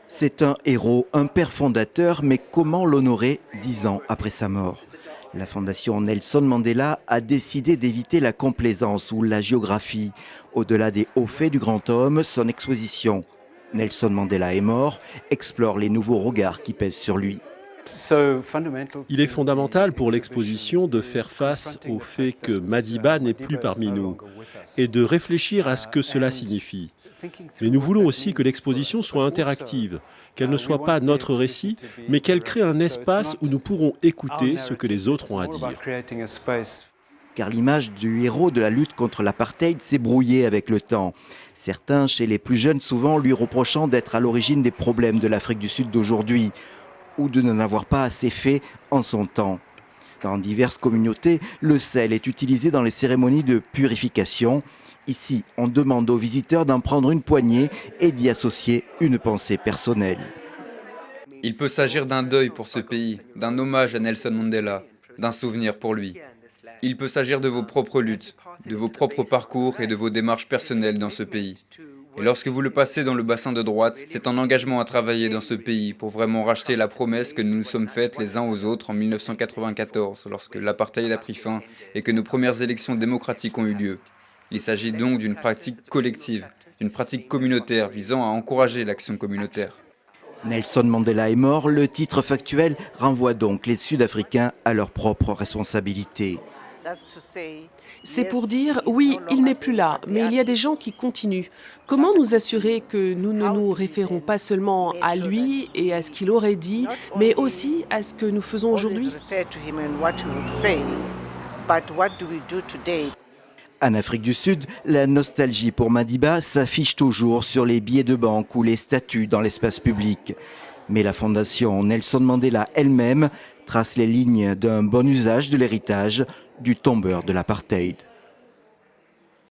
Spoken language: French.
C'est un héros, un père fondateur, mais comment l'honorer 10 ans après sa mort? La fondation Nelson Mandela a décidé d'éviter la complaisance ou la géographie. Au-delà des hauts faits du grand homme, son exposition « Nelson Mandela est mort » explore les nouveaux regards qui pèsent sur lui. Il est fondamental pour l'exposition de faire face au fait que Madiba n'est plus parmi nous et de réfléchir à ce que cela signifie. Mais nous voulons aussi que l'exposition soit interactive, qu'elle ne soit pas notre récit, mais qu'elle crée un espace où nous pourrons écouter ce que les autres ont à dire. Car l'image du héros de la lutte contre l'apartheid s'est brouillée avec le temps. Certains, chez les plus jeunes, souvent lui reprochant d'être à l'origine des problèmes de l'Afrique du Sud d'aujourd'hui, ou de n'en avoir pas assez fait en son temps. Dans diverses communautés, le sel est utilisé dans les cérémonies de purification. Ici, on demande aux visiteurs d'en prendre une poignée et d'y associer une pensée personnelle. Il peut s'agir d'un deuil pour ce pays, d'un hommage à Nelson Mandela, d'un souvenir pour lui. Il peut s'agir de vos propres luttes, de vos propres parcours et de vos démarches personnelles dans ce pays. Et lorsque vous le passez dans le bassin de droite, c'est un engagement à travailler dans ce pays pour vraiment racheter la promesse que nous nous sommes faites les uns aux autres en 1994, lorsque l'apartheid a pris fin et que nos premières élections démocratiques ont eu lieu. Il s'agit donc d'une pratique collective, une pratique communautaire visant à encourager l'action communautaire. Nelson Mandela est mort, le titre factuel renvoie donc les Sud-Africains à leurs propres responsabilités. C'est pour dire, oui, il n'est plus là, mais il y a des gens qui continuent. Comment nous assurer que nous ne nous référons pas seulement à lui et à ce qu'il aurait dit, mais aussi à ce que nous faisons aujourd'hui? En Afrique du Sud, la nostalgie pour Madiba s'affiche toujours sur les billets de banque ou les statues dans l'espace public. Mais la fondation Nelson Mandela elle-même trace les lignes d'un bon usage de l'héritage du tombeur de l'apartheid.